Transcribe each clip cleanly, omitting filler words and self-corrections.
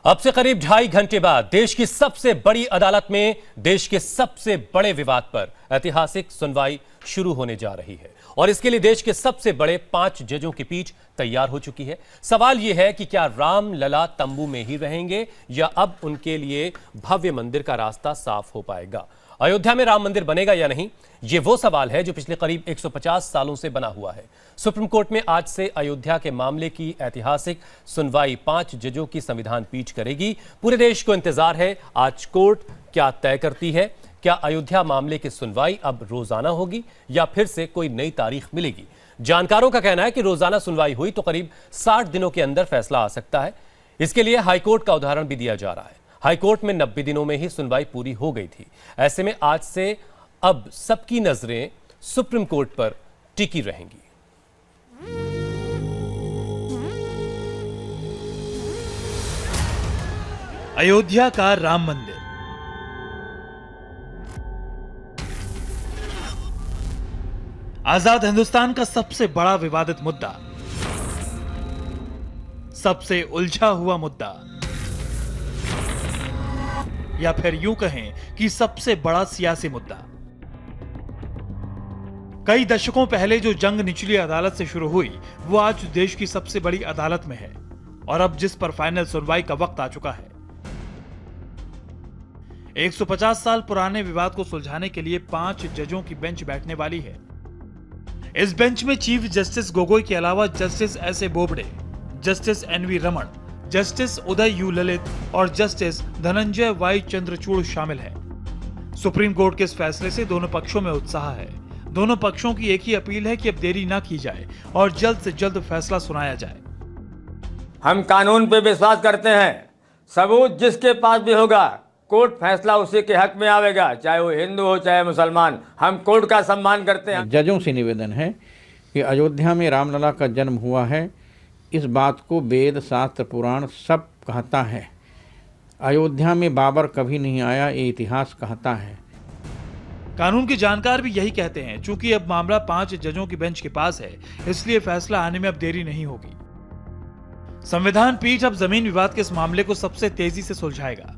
अब से करीब 2.5 घंटे बाद देश की सबसे बड़ी अदालत में देश के सबसे बड़े विवाद पर ऐतिहासिक सुनवाई शुरू होने जा रही है और इसके लिए देश के सबसे बड़े 5 जजों की पीठ तैयार हो चुकी है। सवाल यह है कि क्या राम लला तंबू में ही रहेंगे या अब उनके लिए भव्य मंदिर का रास्ता साफ हो पाएगा। अयोध्या में राम मंदिर बनेगा या नहीं, यह वो सवाल है जो पिछले करीब 150 सालों से बना हुआ है। सुप्रीम कोर्ट में आज से अयोध्या के मामले की ऐतिहासिक सुनवाई 5 जजों की संविधान पीठ करेगी। पूरे देश को इंतजार है आज कोर्ट क्या तय करती है। क्या अयोध्या मामले की सुनवाई अब रोजाना होगी या फिर से कोई नई तारीख मिलेगी। जानकारों का कहना है कि रोजाना सुनवाई हुई तो करीब 60 दिनों के अंदर फैसला आ सकता है। इसके लिए हाईकोर्ट का उदाहरण भी दिया जा रहा है। हाईकोर्ट में 90 दिनों में ही सुनवाई पूरी हो गई थी। ऐसे में आज से अब सबकी नजरें सुप्रीम कोर्ट पर टिकी रहेंगी। अयोध्या का राम मंदिर आजाद हिंदुस्तान का सबसे बड़ा विवादित मुद्दा, सबसे उलझा हुआ मुद्दा, या फिर यूं कहें कि सबसे बड़ा सियासी मुद्दा। कई दशकों पहले जो जंग निचली अदालत से शुरू हुई वो आज देश की सबसे बड़ी अदालत में है और अब जिस पर फाइनल सुनवाई का वक्त आ चुका है। 150 साल पुराने विवाद को सुलझाने के लिए 5 जजों की बेंच बैठने वाली है। इस बेंच में चीफ जस्टिस गोगोई के अलावा justice S A. Bobde, justice NV. Raman, justice Uday you Lalit और जस्टिस धनंजय वाई चंद्रचूड़ शामिल हैं। सुप्रीम कोर्ट के इस फैसले से दोनों पक्षों में उत्साह है। दोनों पक्षों की एक ही अपील है कि अब देरी ना की जाए और जल्द से जल्द फैसला सुनाया जाए। हम कानून पे विश्वास करते हैं। सबूत जिसके पास भी होगा कोर्ट फैसला उसी के हक में आवेगा, चाहे वो हिंदू हो चाहे मुसलमान। हम कोर्ट का सम्मान करते हैं। जजों से निवेदन है कि अयोध्या में रामलला का जन्म हुआ है, इस बात को वेद शास्त्र पुराण सब कहता है। अयोध्या में बाबर कभी नहीं आया, ये इतिहास कहता है। कानून के जानकार भी यही कहते हैं। चूंकि अब मामला 5 जजों की बेंच के पास है, इसलिए फैसला आने में अब देरी नहीं होगी। संविधान पीठ अब जमीन विवाद के इस मामले को सबसे तेजी से सुलझाएगा।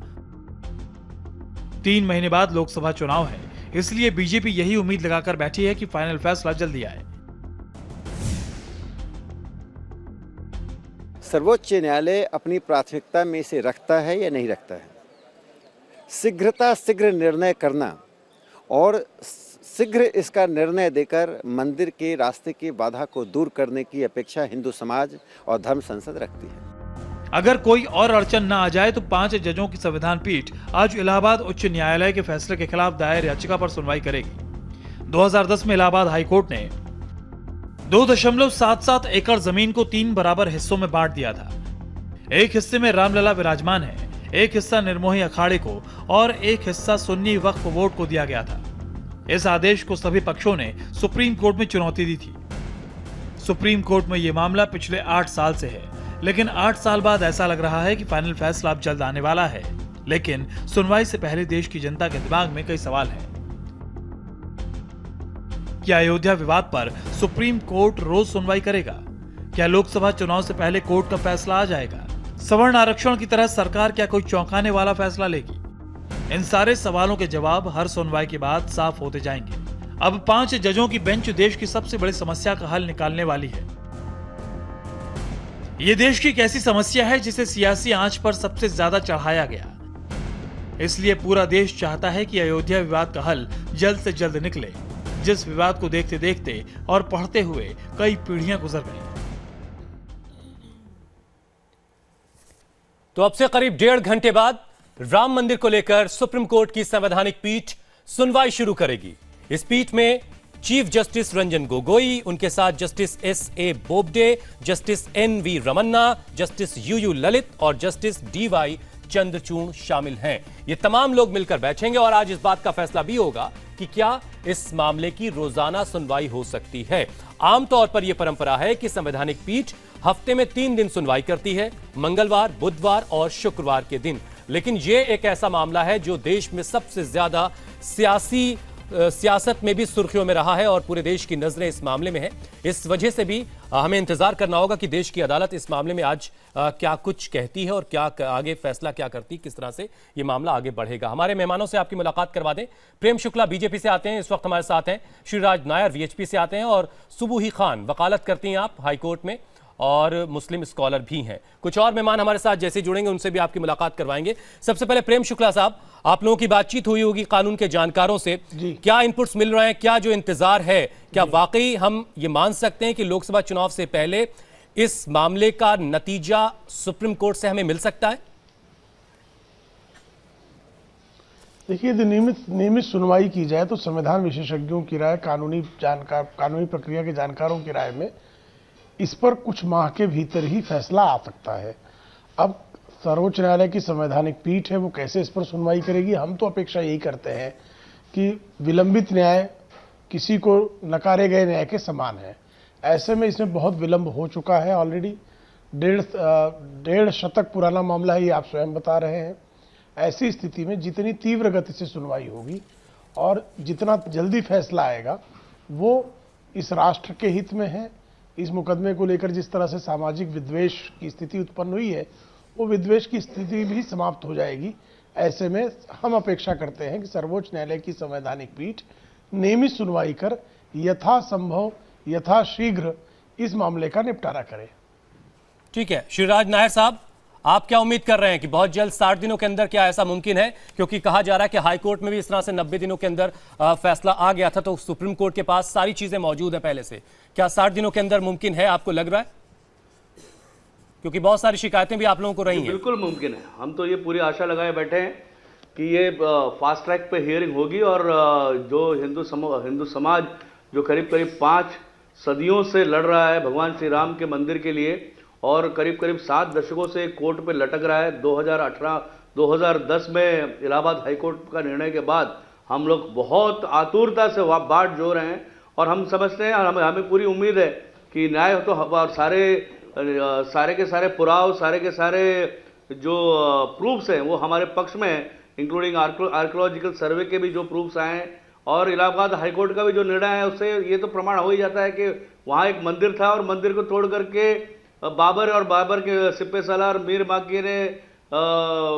3 महीने बाद लोकसभा चुनाव है, इसलिए बीजेपी यही उम्मीद लगाकर बैठी है कि फाइनल फैसला जल्दी आए। सर्वोच्च न्यायालय अपनी प्राथमिकता में इसे रखता है या नहीं रखता है। शीघ्र निर्णय करना और शीघ्र इसका निर्णय देकर मंदिर के रास्ते की बाधा को दूर करने की अपेक्षा हिंदू समाज और धर्म संसद रखती है। अगर कोई और अड़चन न आ जाए तो 5 जजों की संविधान पीठ आज इलाहाबाद उच्च न्यायालय के फैसले के खिलाफ दायर याचिका पर सुनवाई करेगी। 2010 में इलाहाबाद हाईकोर्ट ने 2.77 एकड़ जमीन को 3 बराबर हिस्सों में बांट दिया था। एक हिस्से में रामलला विराजमान है, एक हिस्सा निर्मोही अखाड़े को और एक हिस्सा सुन्नी वक्फ बोर्ड को दिया गया था। इस आदेश को सभी पक्षों ने सुप्रीम कोर्ट में चुनौती दी थी। सुप्रीम कोर्ट में यह मामला पिछले 8 साल से है, लेकिन 8 साल बाद ऐसा लग रहा है कि फाइनल फैसला अब जल्द आने वाला है। लेकिन सुनवाई से पहले देश की जनता के दिमाग में कई सवाल हैं। क्या अयोध्या विवाद पर सुप्रीम कोर्ट रोज सुनवाई करेगा? क्या लोकसभा चुनाव से पहले कोर्ट का फैसला आ जाएगा? सवर्ण आरक्षण की तरह सरकार क्या कोई चौंकाने वाला फैसला लेगी? इन सारे सवालों के जवाब हर सुनवाई के बाद साफ होते जाएंगे। अब 5 जजों की बेंच देश की सबसे बड़ी समस्या का हल निकालने वाली है। ये देश की एक ऐसी समस्या है जिसे सियासी आंच पर सबसे ज्यादा चढ़ाया गया। इसलिए पूरा देश चाहता है कि अयोध्या विवाद का हल जल्द से जल्द निकले, जिस विवाद को देखते देखते और पढ़ते हुए कई पीढ़ियां गुजर गई। तो अब से करीब 1.5 घंटे बाद राम मंदिर को लेकर सुप्रीम कोर्ट की संवैधानिक पीठ सुनवाई शुरू करेगी। इस पीठ में चीफ जस्टिस रंजन गोगोई, उनके साथ justice S A. Bobde, justice N V. Ramanna, justice U Lalit और जस्टिस डी.वाई. चंद्रचूड़ शामिल हैं। ये तमाम लोग मिलकर बैठेंगे और आज इस बात का फैसला भी होगा कि क्या इस मामले की रोजाना सुनवाई हो सकती है। आमतौर पर यह परंपरा है कि संवैधानिक पीठ हफ्ते में 3 दिन सुनवाई करती है, मंगलवार, बुधवार और शुक्रवार के दिन। लेकिन यह एक ऐसा मामला है जो देश में सबसे ज्यादा सियासी सियासत में भी सुर्खियों में रहा है और पूरे देश की नजरें इस मामले में है। इस वजह से भी हमें इंतजार करना होगा कि देश की अदालत इस मामले में आज क्या कुछ कहती है और क्या आगे फैसला क्या करती, किस तरह से ये मामला आगे बढ़ेगा। हमारे मेहमानों से आपकी मुलाकात करवा दें। प्रेम शुक्ला बीजेपी से आते हैं, इस वक्त हमारे साथ हैं। श्रीराज नायर वीएचपी से आते हैं और सुबूही खान वकालत करती हैं आप हाईकोर्ट में और मुस्लिम स्कॉलर भी हैं। कुछ और मेहमान हमारे साथ जैसे जुड़ेंगे उनसे भी आपकी मुलाकात करवाएंगे। सबसे पहले प्रेम शुक्ला साहब, आप लोगों की बातचीत हुई होगी कानून के जानकारों से, क्या इनपुट्स मिल रहे हैं, क्या जो इंतजार है, क्या वाकई हम ये मान सकते हैं कि लोकसभा चुनाव से पहले इस मामले का नतीजा सुप्रीम कोर्ट से हमें मिल सकता है? देखिए, यदि नियमित सुनवाई की जाए तो संविधान विशेषज्ञों की राय, कानूनी प्रक्रिया के जानकारों की राय में इस पर कुछ माह के भीतर ही फैसला आ सकता है। अब सर्वोच्च न्यायालय की संवैधानिक पीठ है, वो कैसे इस पर सुनवाई करेगी। हम तो अपेक्षा यही करते हैं कि विलंबित न्याय किसी को नकारे गए न्याय के समान है। ऐसे में इसमें बहुत विलंब हो चुका है ऑलरेडी। डेढ़ शतक पुराना मामला है, ये आप स्वयं बता रहे हैं। ऐसी स्थिति में जितनी तीव्र गति से सुनवाई होगी और जितना जल्दी फैसला आएगा वो इस राष्ट्र के हित में है। इस मुकदमे को लेकर जिस तरह से सामाजिक विद्वेष की स्थिति उत्पन्न हुई है, वो विद्वेष की स्थिति भी समाप्त हो जाएगी। ऐसे में हम अपेक्षा करते हैं कि सर्वोच्च न्यायालय की संवैधानिक पीठ नियमित सुनवाई कर यथासंभव यथाशीघ्र इस मामले का निपटारा करे। ठीक है, श्रीराज नायर साहब, आप क्या उम्मीद कर रहे हैं कि बहुत जल्द 60 दिनों के अंदर क्या ऐसा मुमकिन है? क्योंकि कहा जा रहा है कि हाई कोर्ट में भी इस तरह से 90 दिनों के अंदर फैसला आ गया था, तो सुप्रीम कोर्ट के पास सारी चीजें मौजूद हैं पहले से। क्या 60 दिनों के अंदर मुमकिन है, आपको लग रहा है? क्योंकि बहुत सारी शिकायतें भी आप लोगों को रही हैं। बिल्कुल मुमकिन है। हम तो ये पूरी आशा लगाए बैठे हैं कि ये फास्ट ट्रैक पे हियरिंग होगी और जो हिंदू समाज जो करीब करीब 5 सदियों से लड़ रहा है भगवान श्री राम के मंदिर के लिए और करीब करीब 7 दशकों से कोर्ट पे लटक रहा है। 2010 में इलाहाबाद हाईकोर्ट का निर्णय के बाद हम लोग बहुत आतुरता से बाट जो रहे हैं और हम समझते हैं, हमें पूरी उम्मीद है कि न्याय तो सारे के सारे पुराव, सारे के सारे जो प्रूफ्स हैं वो हमारे पक्ष में हैं, इंक्लूडिंग आर्कियोलॉजिकल सर्वे के भी जो प्रूफ्स आए हैं और इलाहाबाद हाईकोर्ट का भी जो निर्णय है उससे ये तो प्रमाण हो ही जाता है कि वहाँ एक मंदिर था और मंदिर को तोड़ करके बाबर के सिप्पे सालार मीर बाकी ने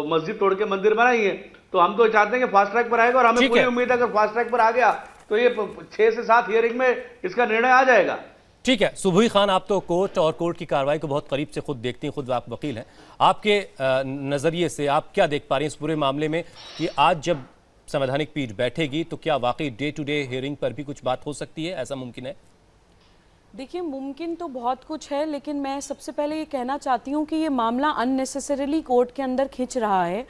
मस्जिद तोड़ के मंदिर बनाई है। तो हम तो चाहते हैं कि फास्ट ट्रैक पर आएगा और हमें पूरी उम्मीद है अगर फास्ट ट्रैक पर आ गया तो ये 6 से 7 हियरिंग में इसका निर्णय आ जाएगा। ठीक है, सुबूही खान, आप तो कोर्ट और कोर्ट की कार्रवाई को बहुत करीब से खुद देखती हैं, खुद आप वकील हैं। आपके नजरिए से आप क्या देख पा रही हैं इस पूरे मामले में कि आज जब संवैधानिक पीठ बैठेगी तो क्या वाकई डे टू डे हियरिंग पर भी कुछ बात हो सकती है? ऐसा मुमकिन है? देखिए, मुमकिन तो बहुत कुछ है, लेकिन मैं सबसे पहले ये कहना चाहती हूँ कि ये मामला अननेसेसरीली कोर्ट के अंदर खिंच रहा है।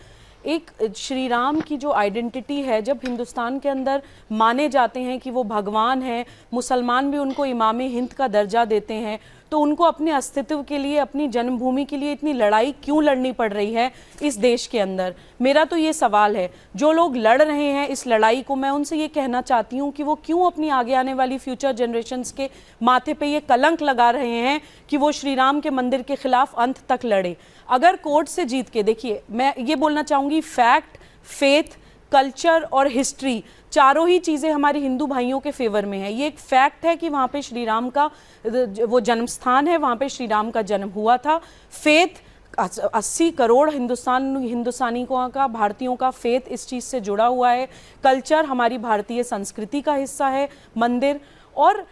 एक श्री राम की जो आइडेंटिटी है, जब हिंदुस्तान के अंदर माने जाते हैं कि वो भगवान हैं, मुसलमान भी उनको इमाम हिंद का दर्जा देते हैं, तो उनको अपने अस्तित्व के लिए, अपनी जन्मभूमि के लिए इतनी लड़ाई क्यों लड़नी पड़ रही है इस देश के अंदर? मेरा तो ये सवाल है। जो लोग लड़ रहे हैं इस लड़ाई को, मैं उनसे ये कहना चाहती हूँ कि वो क्यों अपनी आगे आने वाली फ्यूचर जनरेशन्स के माथे पे ये कलंक लगा रहे हैं कि वो श्री राम के मंदिर के खिलाफ अंत तक लड़े। अगर कोर्ट से जीत के, देखिए मैं ये बोलना चाहूँगी, फैक्ट, फेथ, कल्चर और हिस्ट्री, चारों ही चीज़ें हमारे हिंदू भाइयों के फेवर में है। ये एक फैक्ट है कि वहाँ पे श्री राम का वो जन्म स्थान है, वहाँ पे श्री राम का जन्म हुआ था। फेथ, 80 करोड़ हिंदुस्तानियों का, भारतीयों का फेथ इस चीज़ से जुड़ा हुआ है। कल्चर हमारी भारतीय संस्कृति का हिस्सा है मंदिर। और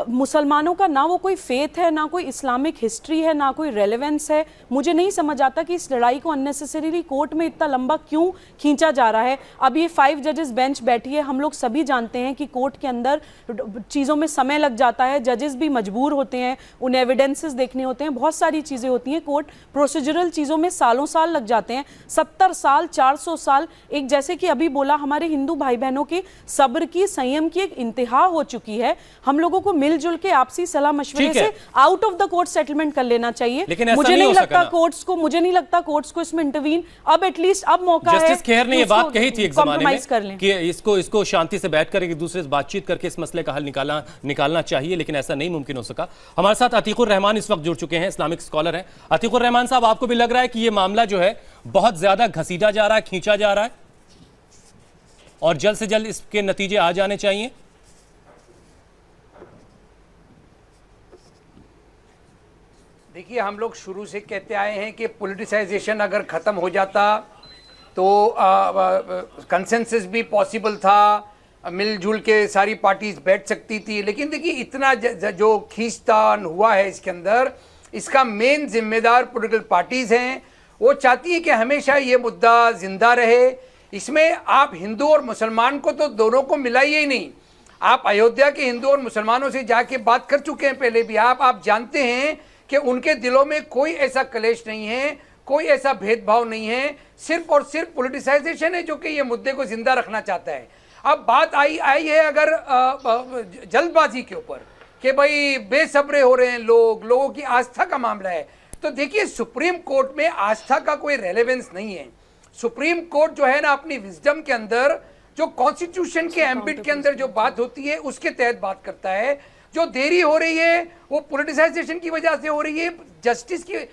मुसलमानों का ना वो कोई फेथ है, ना कोई इस्लामिक हिस्ट्री है, ना कोई रेलेवेंस है। मुझे नहीं समझ आता कि इस लड़ाई को अननेसेसरीली कोर्ट में इतना लंबा क्यों खींचा जा रहा है। अब ये 5 जजेस बेंच बैठी है, हम लोग सभी जानते हैं कि कोर्ट के अंदर चीज़ों में समय लग जाता है, जजेस भी मजबूर होते हैं, उन्हें एविडेंसेस देखने होते हैं, बहुत सारी चीज़ें होती हैं। कोर्ट प्रोसीजरल चीज़ों में सालों साल लग जाते हैं, 70 साल, 400 साल। एक जैसे कि अभी बोला, हमारे हिंदू भाई बहनों के सब्र की, संयम की एक इंतहा हो चुकी है। हम लोगों को मिलजुल के आपसी सलाह मशवरे से out of the court settlement कर लेना चाहिए। मुझे नहीं लगता कोर्ट्स को इसमें इंटरवीन, अब एटलीस्ट अब मौका है। जस्टिस खेर ने ये बात कही थी एक जमाने में कि इसको शांति से बैठकर एक दूसरे से बातचीत करके इस मसले का हल निकालना चाहिए, लेकिन ऐसा नहीं मुमकिन हो सका। हमारे साथ अतीकुर रहमान इस वक्त जुड़ चुके हैं, इस्लामिक स्कॉलर हैं। अतीकुर रहमान साहब, आपको भी लग रहा है कि ये मामला जो है बहुत ज्यादा घसीटा जा रहा है, खींचा जा रहा है? और जल्द से जल्द इसके नतीजे आ जाने चाहिए? देखिए, हम लोग शुरू से कहते आए हैं कि पॉलिटिसाइजेशन अगर ख़त्म हो जाता तो कंसेंसस भी पॉसिबल था, मिलजुल के सारी पार्टीज बैठ सकती थी। लेकिन देखिए, इतना जो खींचतान हुआ है इसके अंदर, इसका मेन जिम्मेदार पॉलिटिकल पार्टीज हैं। वो चाहती है कि हमेशा ये मुद्दा जिंदा रहे। इसमें आप हिंदू और मुसलमान को तो दोनों को मिलाइए ही नहीं। आप अयोध्या के हिंदू और मुसलमानों से जाके बात कर चुके हैं पहले भी। आप जानते हैं कि उनके दिलों में कोई ऐसा कलेश नहीं है, कोई ऐसा भेदभाव नहीं है। सिर्फ और सिर्फ पॉलिटिसाइजेशन है जो कि ये मुद्दे को जिंदा रखना चाहता है। अब बात आई है अगर जल्दबाजी के ऊपर कि भाई बेसब्रे हो रहे हैं लोगों की आस्था का मामला है, तो देखिए, सुप्रीम कोर्ट में आस्था का कोई रेलेवेंस नहीं है। सुप्रीम कोर्ट जो है ना, अपनी विजडम के अंदर, जो कॉन्स्टिट्यूशन के एम्बिट के अंदर जो बात होती है उसके तहत बात करता है। जो देरी हो रही है वो पॉलिटिसाइजेशन की वजह से हो रही है, जस्टिस की,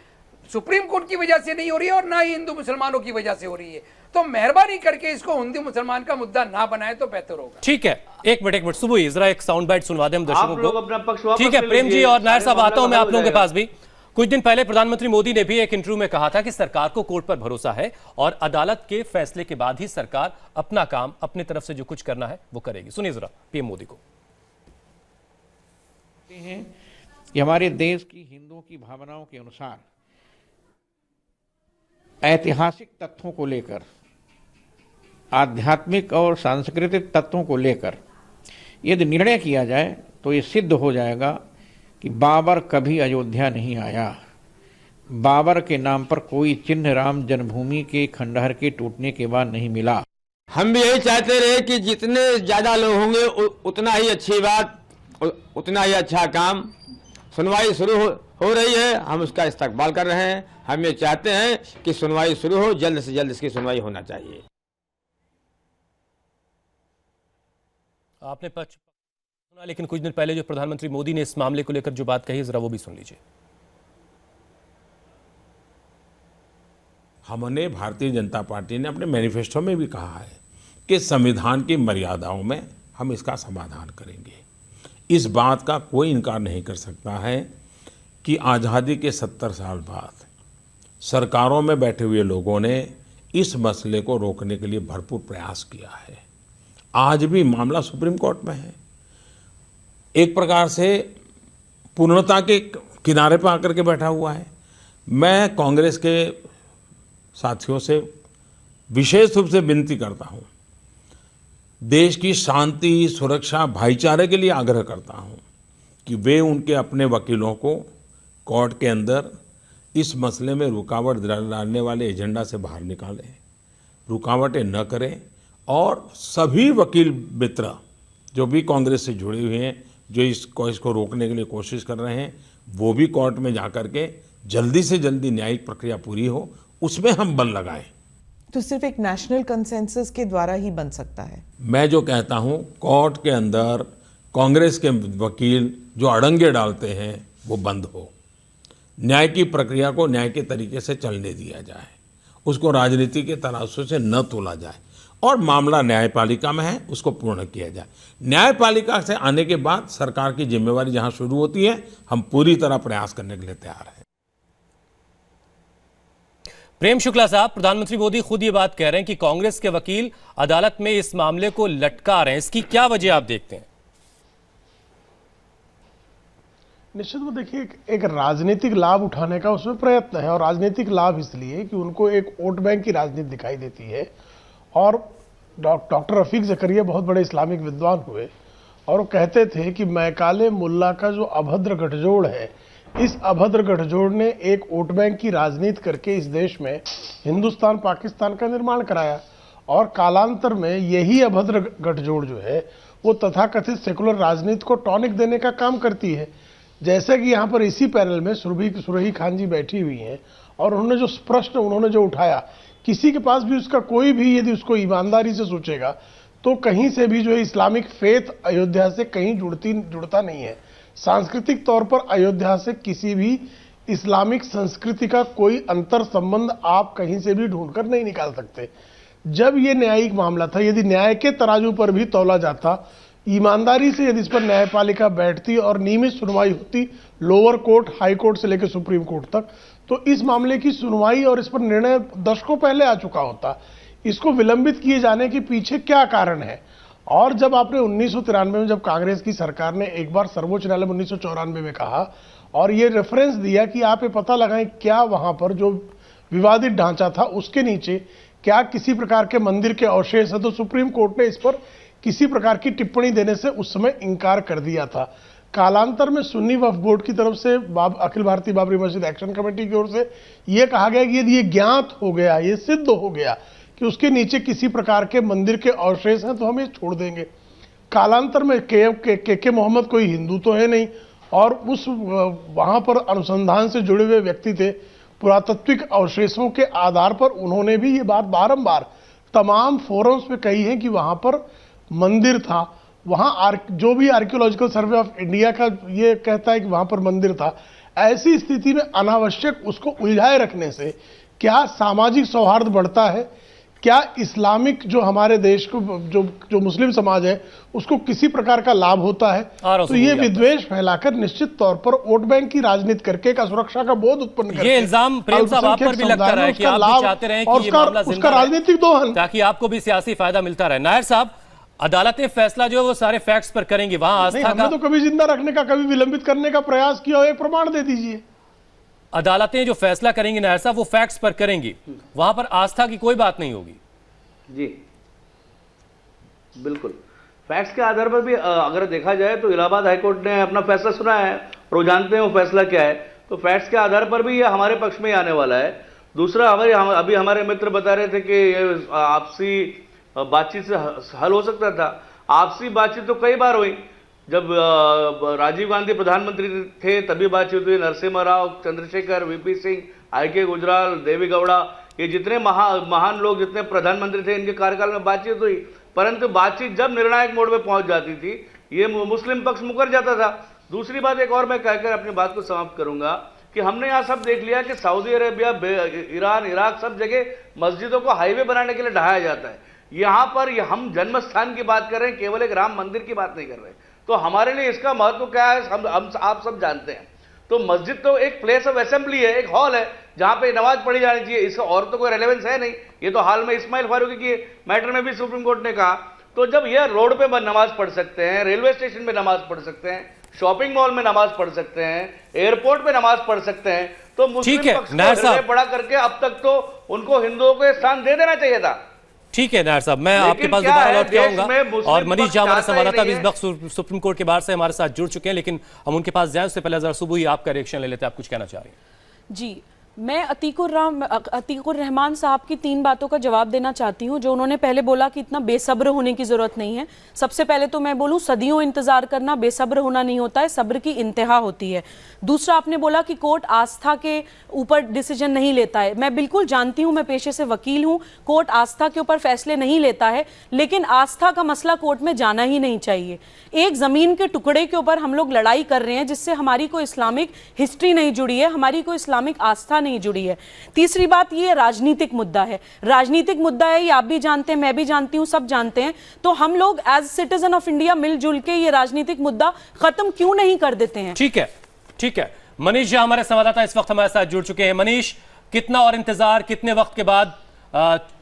सुप्रीम कोर्ट की वजह से नहीं हो रही है और ना ही हिंदू मुसलमानों की वजह से हो रही है। तो मेहरबानी करके इसको हिंदू मुसलमान का मुद्दा ना बनाए तो बेहतर होगा। ठीक है, एक मिनट सुबह जरा एक साउंड बाइट सुनवा दें हम दर्शकों को। अपना पक्ष वापस ठीक है, ले प्रेम जी लीजिए। और नायर साहब, आता हूं मैं आप लोगों के जाएगा। पास भी। कुछ दिन पहले प्रधानमंत्री मोदी ने भी एक इंटरव्यू में कहा था कि सरकार को कोर्ट पर भरोसा है और अदालत के फैसले के बाद ही सरकार अपना काम, अपनी तरफ से जो कुछ करना है वो करेगी। सुनिए जरा पीएम मोदी को। हैं कि हमारे देश की हिंदुओं की भावनाओं के अनुसार ऐतिहासिक तथ्यों को लेकर, आध्यात्मिक और सांस्कृतिक तत्वों को लेकर यदि निर्णय किया जाए तो ये सिद्ध हो जाएगा कि बाबर कभी अयोध्या नहीं आया। बाबर के नाम पर कोई चिन्ह राम जन्मभूमि के खंडहर के टूटने के बाद नहीं मिला। हम भी यही चाहते रहे कि जितने ज़्यादा लोग होंगे उतना ही अच्छी बात, उतना ही अच्छा काम। सुनवाई शुरू हो रही है, हम उसका इस्तकबाल कर रहे हैं। हम ये चाहते हैं कि सुनवाई शुरू हो, जल्द से जल्द इसकी सुनवाई होना चाहिए। आपने पक्ष सुना, लेकिन कुछ दिन पहले जो प्रधानमंत्री मोदी ने इस मामले को लेकर जो बात कही, जरा वो भी सुन लीजिए। हमने, भारतीय जनता पार्टी ने अपने मैनिफेस्टो में भी कहा है कि संविधान की मर्यादाओं में हम इसका समाधान करेंगे। इस बात का कोई इनकार नहीं कर सकता है कि आज़ादी के 70 साल बाद सरकारों में बैठे हुए लोगों ने इस मसले को रोकने के लिए भरपूर प्रयास किया है। आज भी मामला सुप्रीम कोर्ट में है, एक प्रकार से पूर्णता के किनारे पर आकर के बैठा हुआ है। मैं कांग्रेस के साथियों से विशेष रूप से विनती करता हूं, देश की शांति, सुरक्षा, भाईचारे के लिए आग्रह करता हूं कि वे उनके अपने वकीलों को कोर्ट के अंदर इस मसले में रुकावट डालने वाले एजेंडा से बाहर निकालें, रुकावटें न करें और सभी वकील मित्र जो भी कांग्रेस से जुड़े हुए हैं, जो इसको रोकने के लिए कोशिश कर रहे हैं, वो भी कोर्ट में जाकर के जल्दी से जल्दी न्यायिक प्रक्रिया पूरी हो, उसमें हम बल लगाएं। तो सिर्फ एक नेशनल कंसेंसस के द्वारा ही बन सकता है? मैं जो कहता हूं, कोर्ट के अंदर कांग्रेस के वकील जो अड़ंगे डालते हैं वो बंद हो, न्याय की प्रक्रिया को न्याय के तरीके से चलने दिया जाए, उसको राजनीति के तराजू से न तोला जाए और मामला न्यायपालिका में है उसको पूर्ण किया जाए। न्यायपालिका से आने के बाद सरकार की जिम्मेवारी जहां शुरू होती है, हम पूरी तरह प्रयास करने के लिए तैयार हैं। प्रेम शुक्ला साहब, प्रधानमंत्री मोदी खुद ये बात कह रहे हैं कि कांग्रेस के वकील अदालत में इस मामले को लटका रहे हैं, इसकी क्या वजह आप देखते हैं? निश्चित वो देखिए, एक राजनीतिक लाभ उठाने का उसमें प्रयत्न है, और राजनीतिक लाभ इसलिए कि उनको एक वोट बैंक की राजनीति दिखाई देती है। और डॉक्टर रफीक ज़करिया बहुत बड़े इस्लामिक विद्वान हुए और वो कहते थे कि मैकाले मुल्ला का जो अभद्र गठजोड़ है, इस अभद्र गठजोड़ ने एक वोट बैंक की राजनीति करके इस देश में हिंदुस्तान पाकिस्तान का निर्माण कराया। और कालांतर में यही अभद्र गठजोड़ जो है वो तथाकथित सेकुलर राजनीति को टॉनिक देने का काम करती है। जैसे कि यहाँ पर इसी पैनल में सुरही खान जी बैठी हुई हैं और उन्होंने जो प्रश्न उन्होंने जो उठाया, किसी के पास भी उसका कोई भी यदि उसको ईमानदारी से सोचेगा तो कहीं से भी जो है इस्लामिक फेथ अयोध्या से कहीं जुड़ता नहीं है। सांस्कृतिक तौर पर अयोध्या से किसी भी इस्लामिक संस्कृति का कोई अंतर संबंध आप कहीं से भी ढूंढकर नहीं निकाल सकते। जब ये न्यायिक मामला था, यदि न्याय के तराजू पर भी तौला जाता, ईमानदारी से यदि इस पर न्यायपालिका बैठती और नियमित सुनवाई होती लोअर कोर्ट, हाई कोर्ट से लेकर सुप्रीम कोर्ट तक, तो इस मामले की सुनवाई और इस पर निर्णय दशकों पहले आ चुका होता। इसको विलंबित किए जाने के पीछे क्या कारण है? और जब आपने 1993 में जब कांग्रेस की सरकार ने एक बार सर्वोच्च न्यायालय में 1994 में कहा और ये रेफरेंस दिया कि आप ये पता लगाएं क्या वहां पर जो विवादित ढांचा था उसके नीचे क्या किसी प्रकार के मंदिर के अवशेष है, तो सुप्रीम कोर्ट ने इस पर किसी प्रकार की टिप्पणी देने से उस समय इंकार कर दिया था। कालांतर में सुन्नी वक्फ बोर्ड की तरफ से अखिल भारतीय बाबरी मस्जिद एक्शन कमेटी की ओर से यह कहा गया कि यदि ये ज्ञात हो गया, ये सिद्ध हो गया कि उसके नीचे किसी प्रकार के मंदिर के अवशेष हैं, तो हम ये छोड़ देंगे। कालांतर में के मोहम्मद कोई हिंदू तो है नहीं और उस वहां पर अनुसंधान से जुड़े हुए व्यक्ति थे। पुरातत्विक अवशेषों के आधार पर उन्होंने भी ये बात बारंबार तमाम फोरम्स पे कही है कि वहां पर मंदिर था। वहां जो भी आर्कियोलॉजिकल सर्वे ऑफ इंडिया का ये कहता है कि वहां पर मंदिर था। ऐसी स्थिति में अनावश्यक उसको उलझाए रखने से क्या सामाजिक सौहार्द बढ़ता है? क्या इस्लामिक जो हमारे देश को जो मुस्लिम समाज है उसको किसी प्रकार का लाभ होता है? तो ये विद्वेष फैलाकर निश्चित तौर पर वोट बैंक की राजनीति करके एक असुरक्षा का बोध उत्पन्न करके ये इल्जाम प्रेम साहब आप पर भी लगता रहा है कि आप भी चाहते रहे कि ये मामला जिंदा रहे, राजनीतिक दोहन, ताकि आपको भी सियासी फायदा मिलता रहे। नायर साहब, अदालतें फैसला जो है वो सारे फैक्ट्स पर करेंगी, वहां आस्था का तो कभी जिंदा रखने का, कभी विलंबित करने का प्रयास किया हो, एक प्रमाण दे दीजिए। अदालतें जो फैसला करेंगी नायर साहब वो फैक्ट्स पर करेंगी, वहां पर आस्था की कोई बात नहीं होगी। जी बिल्कुल, फैक्ट्स के आधार पर भी अगर देखा जाए तो इलाहाबाद हाईकोर्ट ने अपना फैसला सुना है और वो जानते हैं वो फैसला क्या है, तो फैक्ट्स के आधार पर भी ये हमारे पक्ष में ही आने वाला है। दूसरा, अभी हमारे मित्र बता रहे थे कि ये आपसी बातचीत से हल हो सकता था। आपसी बातचीत तो कई बार हुई, जब राजीव गांधी प्रधानमंत्री थे तभी बातचीत हुई, नरसिम्हा राव, चंद्रशेखर, वीपी सिंह, आई.के. गुजराल, देवी गौड़ा, ये जितने महान लोग, जितने प्रधानमंत्री थे, इनके कार्यकाल में बातचीत हुई। परंतु बातचीत जब निर्णायक मोड़ में पहुंच जाती थी ये मुस्लिम पक्ष मुकर जाता था। दूसरी बात एक और मैं कहकर अपनी बात को समाप्त करूंगा कि हमने यहाँ सब देख लिया कि सऊदी अरेबिया, ईरान, इराक, सब जगह मस्जिदों को हाईवे बनाने के लिए ढहाया जाता है। यहाँ पर हम जन्म स्थान की बात कर रहे हैं, केवल एक राम मंदिर की बात नहीं कर रहे। तो हमारे लिए इसका महत्व क्या है हम आप सब जानते हैं। तो मस्जिद तो एक प्लेस ऑफ असेंबली है, एक हॉल है जहां पे नमाज पढ़ी जानी चाहिए, इसका और तो कोई रेलेवेंस है नहीं। ये तो हाल में इस्माइल फारूकी के मैटर में भी सुप्रीम कोर्ट ने कहा। तो जब ये रोड पे नमाज पढ़ सकते हैं, रेलवे स्टेशन पे नमाज पढ़ सकते हैं, शॉपिंग मॉल में नमाज पढ़ सकते हैं, एयरपोर्ट पे नमाज पढ़ सकते हैं, तो मुस्लिम पक्ष को हृदय बड़ा करके अब तक तो उनको हिंदुओं को स्थान दे देना चाहिए था। ठीक है नायर साहब, मैं आपके पास दोबारा लौट के आऊंगा। और मनीष झा हमारे संवाददाता भी इस वक्त सुप्रीम कोर्ट के बाहर से हमारे साथ जुड़ चुके हैं, लेकिन हम उनके पास जाए उससे पहले जरा सुबह आपका रिएक्शन ले लेते हैं। आप कुछ कहना चाह रही हैं? जी, मैं अतीकुर रहमान साहब की 3 बातों का जवाब देना चाहती हूं। जो उन्होंने पहले बोला कि इतना बेसब्र होने की जरूरत नहीं है, सबसे पहले तो मैं बोलूं सदियों इंतजार करना बेसब्र होना नहीं होता है, सब्र की इंतहा होती है। दूसरा, आपने बोला कि कोर्ट आस्था के ऊपर डिसीजन नहीं लेता है। मैं बिल्कुल जानती हूं, मैं पेशे से वकील हूं, कोर्ट आस्था के ऊपर फैसले नहीं लेता है, लेकिन आस्था का मसला कोर्ट में जाना ही नहीं चाहिए। एक जमीन के टुकड़े के ऊपर हम लोग लड़ाई कर रहे हैं जिससे हमारी कोई इस्लामिक हिस्ट्री नहीं जुड़ी है, हमारी कोई इस्लामिक आस्था नहीं जुड़ी है। तीसरी बात, ये राजनीतिक मुद्दा है, राजनीतिक मुद्दा है, ये आप भी जानते हैं, मैं भी जानती हूं, सब जानते हैं। तो हम लोग एज सिटीजन ऑफ इंडिया मिलजुल के ये राजनीतिक मुद्दा खत्म क्यों नहीं कर देते हैं? ठीक है, ठीक है। मनीष झा हमारे संवाददाता इस वक्त हमारे साथ जुड़ चुके हैं। मनीष, कितना और इंतजार, कितने वक्त के बाद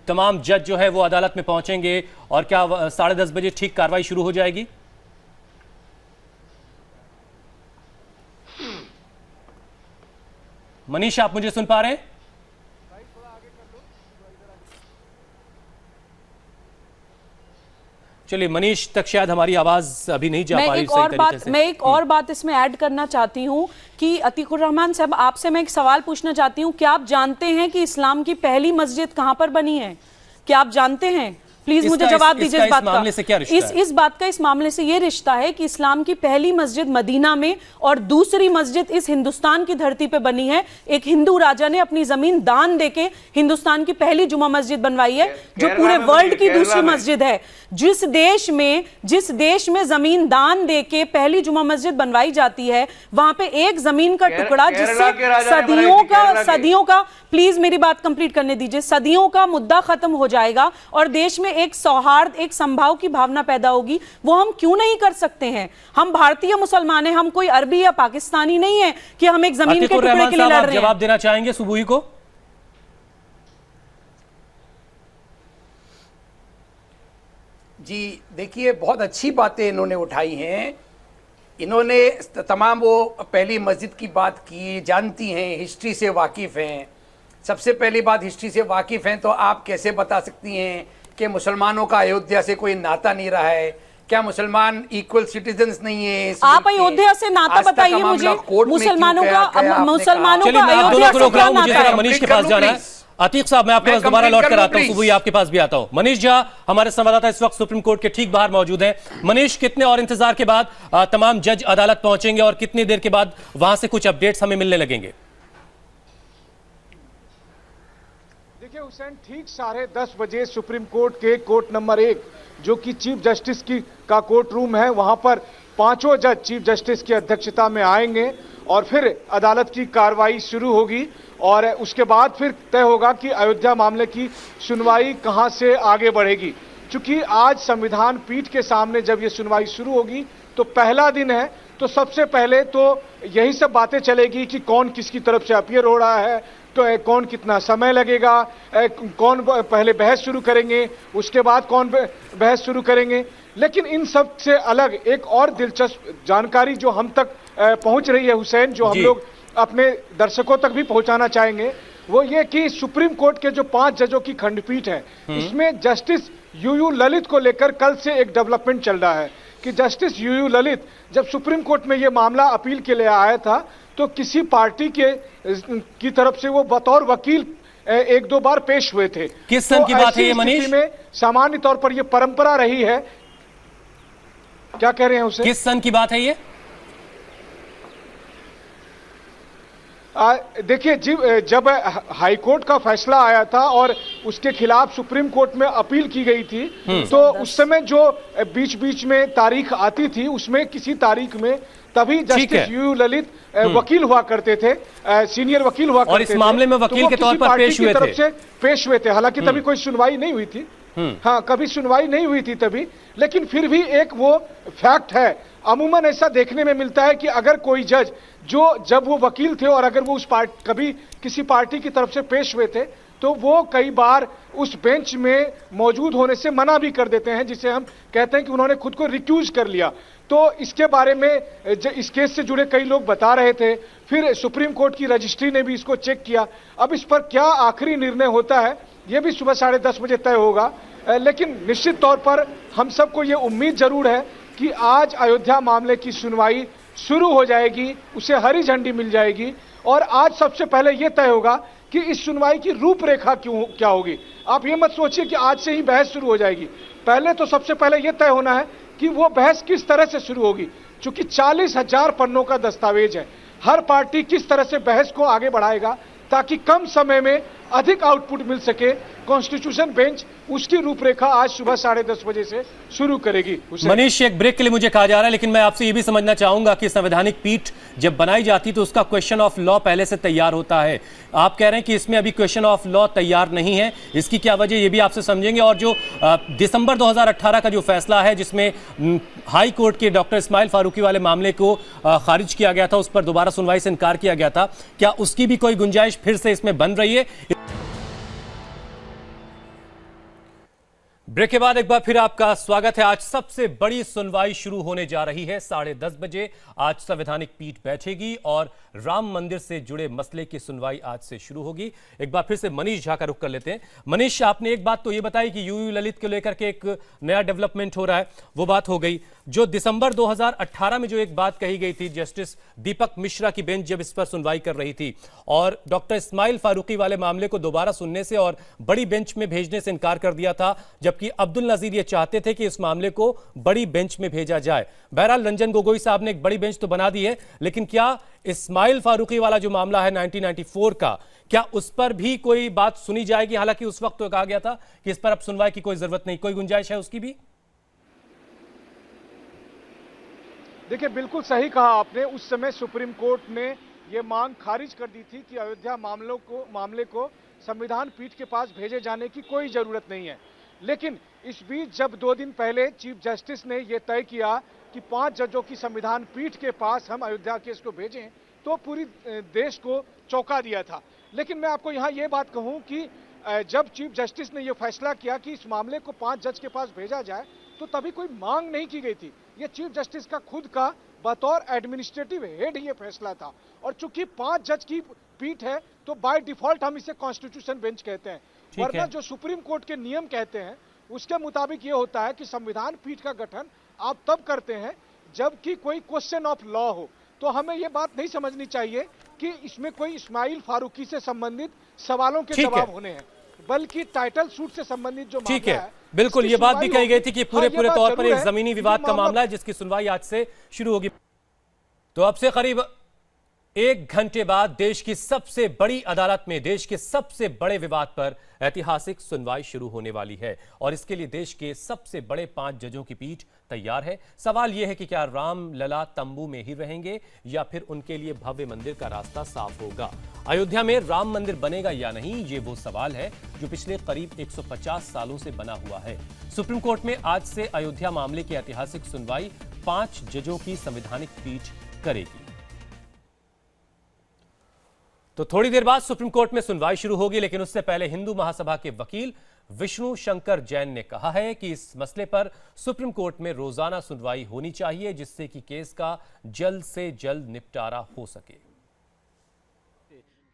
तमाम जज जो है वो अदालत में पहुंचेंगे और क्या 10:30 बजे ठीक कार्रवाई शुरू हो जाएगी? मनीष, आप मुझे सुन पा रहे हैं? चलिए, मनीष तक शायद हमारी आवाज अभी नहीं जा पा रही सही तरीके से। मैं एक और बात इसमें ऐड करना चाहती हूं कि अतीकुर रहमान साहब, आपसे मैं एक सवाल पूछना चाहती हूं। क्या आप जानते हैं कि इस्लाम की पहली मस्जिद कहां पर बनी है? क्या आप जानते हैं? प्लीज मुझे इसका जवाब दीजिए इस बात का। मामले से क्या रिश्ता है? इस बात का इस मामले से ये रिश्ता है कि इस्लाम की पहली मस्जिद मदीना में और दूसरी मस्जिद इस हिंदुस्तान की धरती पे बनी है। एक हिंदू राजा ने अपनी जमीन दान देके हिंदुस्तान की पहली जुमा मस्जिद बनवाई है, जो पूरे वर्ल्ड की दूसरी मस्जिद है। जिस देश में जमीन दान देके पहली जुमा मस्जिद बनवाई जाती है, वहां पे एक जमीन का टुकड़ा जिससे सदियों का प्लीज मेरी बात कंप्लीट करने दीजिए, सदियों का मुद्दा खत्म हो जाएगा और देश में एक सौहार्द, एक संभाव की भावना पैदा होगी। वो हम क्यों नहीं कर सकते हैं? हम भारतीय मुसलमान हैं, हम कोई अरबी या पाकिस्तानी नहीं है कि हम एक जमीन के टुकड़े के लिए लड़ रहे हैं। जवाब देना चाहेंगे सुबुही को? जी देखिए, बहुत अच्छी बातें इन्होंने उठाई हैं। इन्होंने तमाम वो पहली मस्जिद की बात की, जानती हैं, हिस्ट्री से वाकिफ़ हैं। सबसे पहली बात, हिस्ट्री से वाकिफ़ हैं तो आप कैसे बता सकती हैं कि मुसलमानों का अयोध्या से कोई नाता नहीं रहा है? क्या मुसलमान इक्वल सिटीजन्स नहीं है? आप अयोध्या से नाता बताइए मुझे, मुसलमानों का अयोध्या से क्या नाता है? मनीष के पास जाना है। अतीक साहब, मैं आपके पास दोबारा लौट कर आता हूं, सुबह आपके पास भी आता हूं। मनीष झा हमारे संवाददाता इस वक्त सुप्रीम कोर्ट के ठीक बाहर मौजूद हैं। मनीष, कितने और इंतजार के बाद तमाम जज अदालत पहुंचेंगे और कितनी देर के बाद वहां से कुछ अपडेट्स हमें मिलने लगेंगे? देखिए हुसैन, ठीक 10:30 बजे सुप्रीम कोर्ट के कोर्ट नंबर 1 जो कि चीफ जस्टिस का कोर्ट रूम है, वहां पर पांचों जज चीफ जस्टिस की अध्यक्षता में आएंगे और फिर अदालत की कार्रवाई शुरू होगी और उसके बाद फिर तय होगा कि अयोध्या मामले की सुनवाई कहां से आगे बढ़ेगी। चूंकि आज संविधान पीठ के सामने जब ये सुनवाई शुरू होगी तो पहला दिन है, तो सबसे पहले तो यही सब बातें चलेगी कि कौन किसकी तरफ से अपीयर हो रहा है, तो कौन कितना समय लगेगा, कौन पहले बहस शुरू करेंगे, उसके बाद कौन बहस शुरू करेंगे। लेकिन इन सब से अलग एक और दिलचस्प जानकारी जो हम तक पहुंच रही है हुसैन, जो हम लोग अपने दर्शकों तक भी पहुंचाना चाहेंगे, वो ये कि सुप्रीम कोर्ट के जो 5 जजों की खंडपीठ है, इसमें जस्टिस यूयू ललित को लेकर कल से एक डेवलपमेंट चल रहा है कि जस्टिस यूयू ललित जब सुप्रीम कोर्ट में ये मामला अपील के लिए आया था तो किसी पार्टी की तरफ से वो बतौर वकील 1-2 बार पेश हुए थे। किस सन की बात है ये मनीष? में सामान्य तौर पर ये परंपरा रही है। क्या कह रहे हैं उसे? किस सन की बात है ये? देखिए, जब हाईकोर्ट का फैसला आया था और उसके खिलाफ सुप्रीम कोर्ट में अपील की गई थी, तो उस समय जो बीच बीच में तारीख आती थी, उसमें किसी तारीख में तभी जस्टिस यूयू ललित वकील हुआ करते थे, सीनियर वकील हुआ करते थे, और इस मामले में वकील के तौर पर पेश हुए थे। हालांकि तभी कोई सुनवाई नहीं हुई थी, हाँ कभी सुनवाई नहीं हुई थी तभी, लेकिन फिर भी एक वो फैक्ट है। अमूमन ऐसा देखने में मिलता है कि अगर कोई जज जब वो वकील थे और अगर वो कभी किसी पार्टी की तरफ से पेश हुए थे, तो वो कई बार उस बेंच में मौजूद होने से मना भी कर देते हैं, जिसे हम कहते हैं कि उन्होंने खुद को रिक्यूज कर लिया। तो इसके बारे में इस केस से जुड़े कई लोग बता रहे थे, फिर सुप्रीम कोर्ट की रजिस्ट्री ने भी इसको चेक किया। अब इस पर क्या आखिरी निर्णय होता है ये भी सुबह 10:30 बजे तय होगा, लेकिन निश्चित तौर पर हम सबको ये उम्मीद जरूर है कि आज अयोध्या मामले की सुनवाई शुरू हो जाएगी, उसे हरी झंडी मिल जाएगी और आज सबसे पहले यह तय होगा कि इस सुनवाई की रूपरेखा क्या होगी। आप ये मत सोचिए कि आज से ही बहस शुरू हो जाएगी, पहले तो सबसे पहले यह तय होना है कि वो बहस किस तरह से शुरू होगी। चूंकि 40,000 पन्नों का दस्तावेज है, हर पार्टी किस तरह से बहस को आगे बढ़ाएगा ताकि कम समय में अधिक आउटपुट मिल सके। कॉन्स्टिट्यूशन बेंच उसकी रूपरेखा आज सुबह 10:30 बजे से शुरू करेगी। मनीष, एक ब्रेक के लिए मुझे कहा जा रहा है, लेकिन मैं आपसे ये भी समझना चाहूंगा कि संवैधानिक पीठ जब बनाई जाती तो उसका क्वेश्चन ऑफ लॉ पहले से तैयार होता है। आप कह रहे हैं कि इसमें अभी क्वेश्चन ऑफ लॉ तैयार नहीं है, इसकी क्या वजह ये भी आपसे समझेंगे। और जो दिसंबर 2018 का जो फैसला है जिसमें हाई कोर्ट के डॉक्टर इस्माइल फारूकी वाले मामले को खारिज किया गया था, उस पर दोबारा सुनवाई से इनकार किया गया था, क्या उसकी भी कोई गुंजाइश फिर से इसमें बन रही है? ब्रेक के बाद एक बार फिर आपका स्वागत है। आज सबसे बड़ी सुनवाई शुरू होने जा रही है 10:30 बजे। आज संवैधानिक पीठ बैठेगी और राम मंदिर से जुड़े मसले की सुनवाई आज से शुरू होगी। एक बार फिर से मनीष झा का रुख कर लेते हैं। मनीष, आपने एक बात तो ये बताई कि यूयू ललित को लेकर के एक नया डेवलपमेंट हो रहा है, वो बात हो गई। जो दिसंबर 2018 में जो एक बात कही गई थी, जस्टिस दीपक मिश्रा की बेंच जब इस पर सुनवाई कर रही थी और डॉक्टर इस्माइल फारूकी वाले मामले को दोबारा सुनने से और बड़ी बेंच में भेजने से इनकार कर दिया था, जबकि अब्दुल नजीर ये चाहते थे कि इस मामले को बड़ी बेंच में भेजा जाए। बहरहाल रंजन गोगोई साहब ने एक बड़ी बेंच तो बना दी है, लेकिन क्या इस्माइल फारूकी वाला जो मामला है 1994 का, क्या उस पर भी कोई बात सुनी जाएगी? हालांकि उस वक्त तो कहा गया था कि इस पर अब सुनवाई की कोई जरूरत नहीं, कोई गुंजाइश है उसकी भी? देखिए, बिल्कुल सही कहा आपने। उस समय सुप्रीम कोर्ट ने ये मांग खारिज कर दी थी कि अयोध्या मामले को संविधान पीठ के पास भेजे जाने की कोई जरूरत नहीं है। लेकिन इस बीच जब 2 दिन पहले चीफ जस्टिस ने यह तय किया कि 5 जजों की संविधान पीठ के पास हम अयोध्या केस को भेजें, तो पूरी देश को चौंका दिया था। लेकिन मैं आपको यहाँ ये बात कहूँ कि जब चीफ जस्टिस ने यह फैसला किया कि इस मामले को 5 जज के पास भेजा जाए, तो तभी कोई मांग नहीं की गई थी। ये चीफ जस्टिस का खुद का बतौर एडमिनिस्ट्रेटिव हेड ये फैसला था। और चूंकि 5 जज की पीठ है, तो बाय डिफॉल्ट हम इसे कॉन्स्टिट्यूशन बेंच कहते हैं। वरना जो सुप्रीम कोर्ट के नियम कहते हैं, उसके मुताबिक ये होता है कि संविधान पीठ का गठन आप तब करते हैं जबकि कोई क्वेश्चन ऑफ लॉ हो। तो हमें ये बात नहीं समझनी चाहिए कि इसमें कोई इस्माइल फारूकी से संबंधित सवालों के जवाब होने हैं, बल्कि टाइटल सूट से संबंधित जो मामला है, बिल्कुल ये बात भी कही गई थी कि पूरे तौर पर एक जमीनी विवाद का मामला है जिसकी सुनवाई आज से शुरू होगी। तो अब से करीब 1 घंटे बाद देश की सबसे बड़ी अदालत में देश के सबसे बड़े विवाद पर ऐतिहासिक सुनवाई शुरू होने वाली है और इसके लिए देश के सबसे बड़े 5 जजों की पीठ तैयार है। सवाल यह है कि क्या राम लला तंबू में ही रहेंगे या फिर उनके लिए भव्य मंदिर का रास्ता साफ होगा? अयोध्या में राम मंदिर बनेगा या नहीं, ये वो सवाल है जो पिछले करीब 150 सालों से बना हुआ है। सुप्रीम कोर्ट में आज से अयोध्या मामले की ऐतिहासिक सुनवाई 5 जजों की संवैधानिक पीठ करेगी। तो थोड़ी देर बाद सुप्रीम कोर्ट में सुनवाई शुरू होगी, लेकिन उससे पहले हिंदू महासभा के वकील विष्णु शंकर जैन ने कहा है कि इस मसले पर सुप्रीम कोर्ट में रोजाना सुनवाई होनी चाहिए जिससे कि केस का जल्द से जल्द निपटारा हो सके।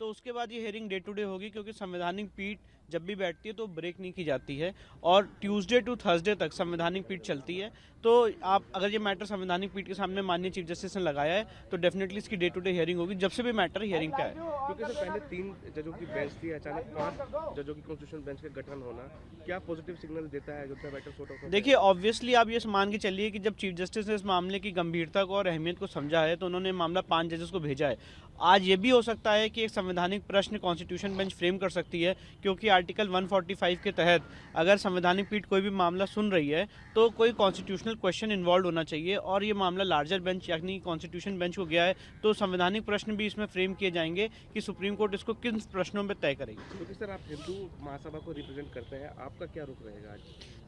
तो उसके बाद ये हेयरिंग डे टू डे होगी, क्योंकि संवैधानिक पीठ जब भी बैठती है तो ब्रेक नहीं की जाती है और ट्यूसडे टू थर्सडे तक संवैधानिक पीठ चलती है। तो आप अगर ये मैटर संवैधानिक पीठ के सामने माननीय चीफ जस्टिस ने लगाया है तो डेफिनेटली इसकी डे टू डे हियरिंग होगी, जब से भी मैटर हियरिंग पे आए। क्योंकि सर पहले 3 जजों की बेंच थी, अचानक 5 जजों की कॉन्स्टिट्यूशन बेंच का गठन होना क्या पॉजिटिव सिग्नल देता है अयोध्या मैटर सॉर्ट आउट? देखिए, ऑब्वियसली आप ये मान के चलिए कि जब चीफ जस्टिस ने इस मामले की गंभीरता को और अहमियत को समझा है तो उन्होंने मामला 5 जजेस को भेजा है। आज ये भी हो सकता है कि एक संवैधानिक प्रश्न कॉन्स्टिट्यूशन बेंच फ्रेम कर सकती है, क्योंकि आर्टिकल 145 के तहत अगर संवैधानिक पीठ कोई भी मामला सुन रही है तो कोई कॉन्स्टिट्यूशनल क्वेश्चन इन्वॉल्व होना चाहिए और ये मामला लार्जर बेंच यानी कॉन्स्टिट्यूशन बेंच को गया है, तो संवैधानिक प्रश्न भी इसमें फ्रेम किए जाएंगे कि सुप्रीम कोर्ट इसको किन प्रश्नों में तय करेगी। क्योंकि सर आप हिंदू महासभा को रिप्रेजेंट करते हैं, आपका क्या रुख रहेगा आज?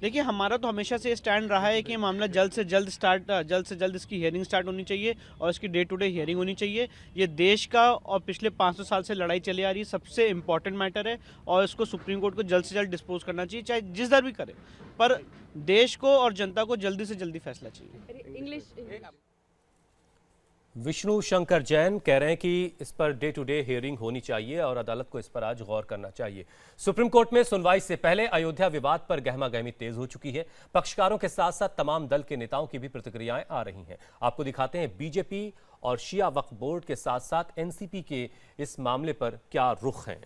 देखिए, हमारा तो हमेशा से स्टैंड रहा है कि मामला जल्द से जल्द इसकी हियरिंग स्टार्ट होनी चाहिए और इसकी डे टू डे हियरिंग होनी चाहिए। ये देश का और पिछले 500 साल से लड़ाई चली आ रही सबसे इंपॉर्टेंट मैटर है और इसको सुप्रीम कोर्ट को जल्द से जल्द डिस्पोज करना चाहिए, चाहे जिस दर भी करे, पर देश को और जनता को जल्दी से जल्दी फैसला चाहिए। विष्णु शंकर जैन कह रहे हैं कि इस per day to day hearing होनी चाहिए और अदालत को इस पर आज गौर करना चाहिए। सुप्रीम कोर्ट में सुनवाई से पहले अयोध्या विवाद पर गहमागहमी तेज हो चुकी है। पक्षकारों के साथ साथ तमाम दल के नेताओं की भी प्रतिक्रियाएं आ रही हैं। आपको दिखाते हैं बीजेपी और शिया वक्फ बोर्ड के साथ साथ एनसीपी के इस मामले पर क्या रुख हैं।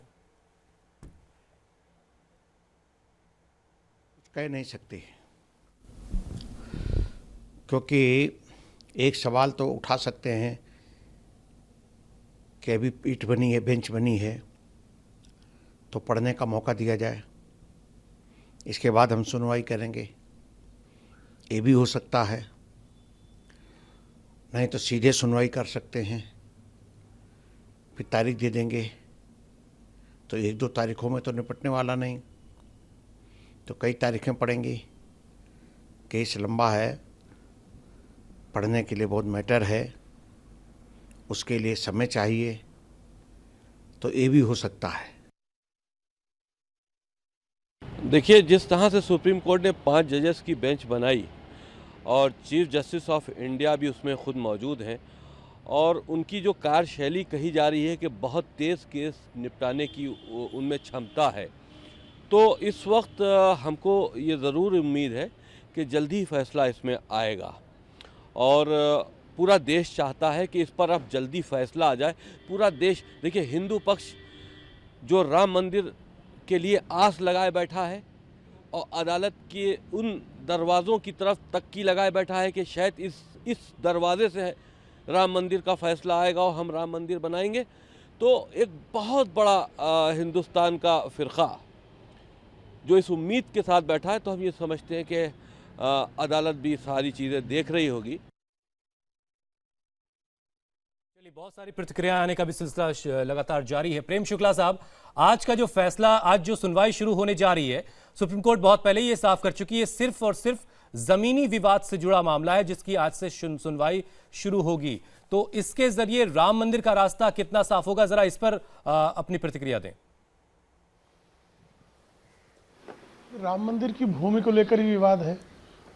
कह नहीं सकते, क्योंकि एक सवाल तो उठा सकते हैं कि अभी पीठ बनी है, बेंच बनी है, तो पढ़ने का मौका दिया जाए, इसके बाद हम सुनवाई करेंगे। ये भी हो सकता है, नहीं तो सीधे सुनवाई कर सकते हैं, फिर तारीख दे देंगे तो 1-2 तारीखों में तो निपटने वाला नहीं, तो कई तारीखें पड़ेंगी। केस लंबा है, पढ़ने के लिए बहुत मैटर है, उसके लिए समय चाहिए, तो ये भी हो सकता है। देखिए, जिस तरह से सुप्रीम कोर्ट ने 5 जजेस की बेंच बनाई और चीफ जस्टिस ऑफ इंडिया भी उसमें खुद मौजूद हैं और उनकी जो कार्यशैली कही जा रही है कि बहुत तेज़ केस निपटाने की उनमें क्षमता है, तो इस वक्त हमको ये ज़रूर उम्मीद है कि जल्दी ही फैसला इसमें आएगा और पूरा देश चाहता है कि इस पर अब जल्दी फैसला आ जाए। पूरा देश, देखिए, हिंदू पक्ष जो राम मंदिर के लिए आस लगाए बैठा है, और अदालत के उन दरवाज़ों की तरफ तक्की लगाए बैठा है कि शायद इस दरवाजे से राम मंदिर का फैसला आएगा और हम राम मंदिर बनाएंगे, तो एक बहुत बड़ा हिंदुस्तान का फ़िरक़ा जो इस उम्मीद के साथ बैठा है, तो हम ये समझते हैं कि अदालत भी सारी चीज़ें देख रही होगी। बहुत सारी प्रतिक्रिया आने का भी सिलसिला लगातार जारी है। प्रेम शुक्ला साहब, आज का जो फैसला, आज जो सुनवाई शुरू होने जा रही है, सुप्रीम कोर्ट बहुत पहले ये साफ कर चुकी है, सिर्फ और सिर्फ जमीनी विवाद से जुड़ा मामला है जिसकी आज से सुनवाई शुरू होगी। तो इसके जरिए राम मंदिर का रास्ता कितना साफ होगा, जरा इस पर अपनी प्रतिक्रिया दें। राम मंदिर की भूमि को लेकर ही विवाद है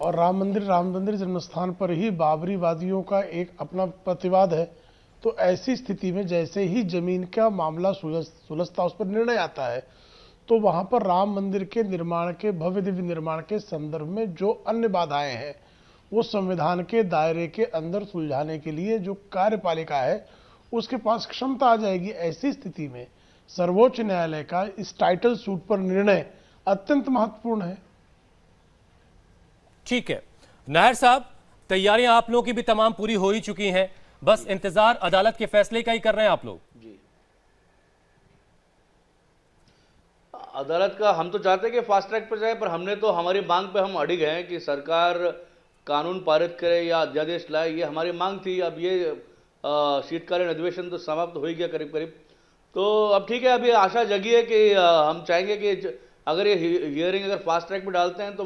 और राम मंदिर जन्मस्थान पर ही बाबरी वादियों का एक अपना प्रतिवाद है। तो ऐसी स्थिति में जैसे ही जमीन का मामला सुलझता, उस पर निर्णय आता है, तो वहां पर राम मंदिर के निर्माण के भव्य दिव्य निर्माण के संदर्भ में जो अन्य बाधाएं हैं वो संविधान के दायरे के अंदर सुलझाने के लिए जो कार्यपालिका है उसके पास क्षमता आ जाएगी। ऐसी स्थिति में सर्वोच्च न्यायालय का इस टाइटल सूट पर निर्णय अत्यंत महत्वपूर्ण है। ठीक है नायर साहब, तैयारियां आप लोगों की भी तमाम पूरी हो ही चुकी हैं, बस इंतजार अदालत के फैसले का ही कर रहे हैं आप लोग। जी, अदालत का हम तो चाहते हैं कि फास्ट ट्रैक पर जाए, पर हमने तो हमारी मांग पे हम अड़िग हैं कि सरकार कानून पारित करे या अध्यादेश लाए, ये हमारी मांग थी। अब ये शीतकालीन अधिवेशन तो समाप्त हो ही गया करीब करीब, तो अब ठीक है, अभी आशा जगी है कि हम चाहेंगे कि अगर ये हियरिंग अगर फास्ट ट्रैक पर डालते हैं तो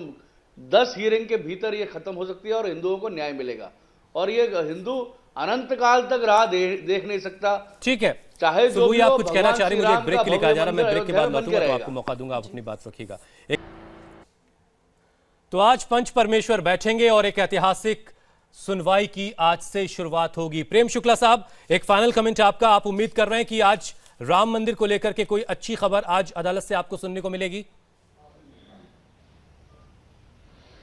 10 हियरिंग के भीतर ये खत्म हो सकती है और हिंदुओं को न्याय मिलेगा, और ये हिंदू अनंत काल तक राह देख नहीं सकता। ठीक है, चाहे जो भी आप कुछ कहना चाह रही, मुझे एक ब्रेक के लिए कहा जा रहा है, मैं ब्रेक के बाद लौटूंगा तो आपको मौका दूंगा, आप अपनी बात रखिएगा। तो आज पंच परमेश्वर बैठेंगे और एक ऐतिहासिक सुनवाई की आज से शुरुआत होगी। प्रेम शुक्ला साहब, एक फाइनल कमेंट आपका, आप उम्मीद कर रहे हैं कि आज राम मंदिर को लेकर के कोई अच्छी खबर आज अदालत से आपको सुनने को मिलेगी?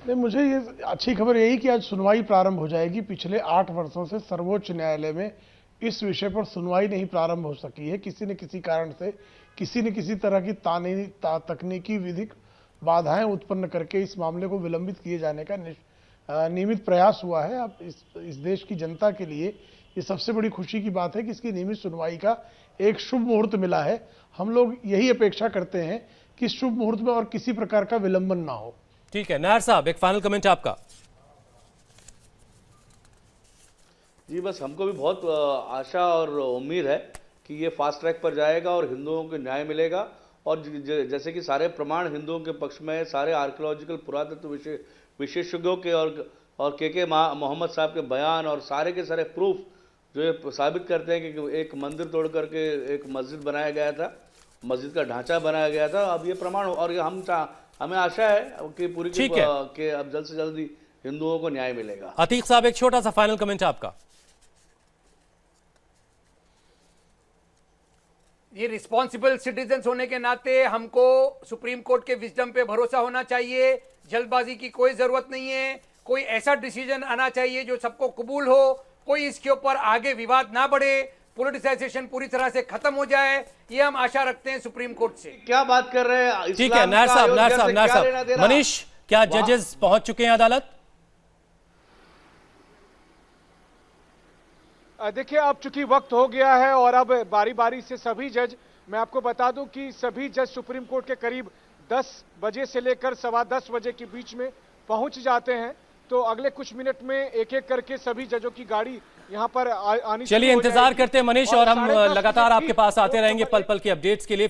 नहीं, मुझे ये अच्छी खबर यही कि आज सुनवाई प्रारंभ हो जाएगी। पिछले 8 वर्षों से सर्वोच्च न्यायालय में इस विषय पर सुनवाई नहीं प्रारंभ हो सकी है। किसी न किसी कारण से किसी न किसी तरह की तकनीकी विधिक बाधाएं उत्पन्न करके इस मामले को विलंबित किए जाने का नियमित प्रयास हुआ है। अब इस देश की जनता के लिए ये सबसे बड़ी खुशी की बात है कि इसकी नियमित सुनवाई का एक शुभ मुहूर्त मिला है। हम लोग यही अपेक्षा करते हैं कि इस शुभ मुहूर्त में और किसी प्रकार का विलंबन ना हो। ठीक है नायर साहब, एक फाइनल कमेंट आपका। जी, बस हमको भी बहुत आशा और उम्मीद है कि ये फास्ट ट्रैक पर जाएगा और हिंदुओं को न्याय मिलेगा, और जैसे कि सारे प्रमाण हिंदुओं के पक्ष में है, सारे आर्कियोलॉजिकल पुरातत्व विशेषज्ञों के और के मोहम्मद साहब के बयान और सारे के सारे प्रूफ जो ये साबित करते हैं कि एक मंदिर तोड़ करके एक मस्जिद बनाया गया था, मस्जिद का ढांचा बनाया गया था। अब ये प्रमाण, और ये हमें आशा है कि पूरी कि अब जल्द से जल्द हिंदुओं को न्याय मिलेगा। अतीक साहब, एक छोटा सा फाइनल कमेंट आपका। ये रिस्पॉन्सिबल सिटीजन्स होने के नाते हमको सुप्रीम कोर्ट के विजडम पे भरोसा होना चाहिए। जल्दबाजी की कोई जरूरत नहीं है। कोई ऐसा डिसीजन आना चाहिए जो सबको कबूल हो, कोई इसके ऊपर आगे विवाद ना बढ़े, पॉलिटिसाइजेशन पूरी तरह से खत्म हो जाए, ये हम आशा रखते हैं सुप्रीम कोर्ट से। क्या बात कर रहे हैं? ठीक है नायर साहब, मनीष, क्या जजेस पहुंच चुके हैं अदालत? देखिए, अब चूंकि वक्त हो गया है और अब बारी बारी से सभी जज, मैं आपको बता दूं कि सभी जज सुप्रीम कोर्ट के करीब 10 बजे से लेकर 10:15 बजे के बीच में पहुंच जाते हैं। तो अगले कुछ मिनट में एक एक करके सभी जजों की गाड़ी यहाँ पर आनी। चलिए इंतजार करते हैं मनीष, और हम लगातार आपके पास आते रहेंगे पल पल के अपडेट्स के लिए।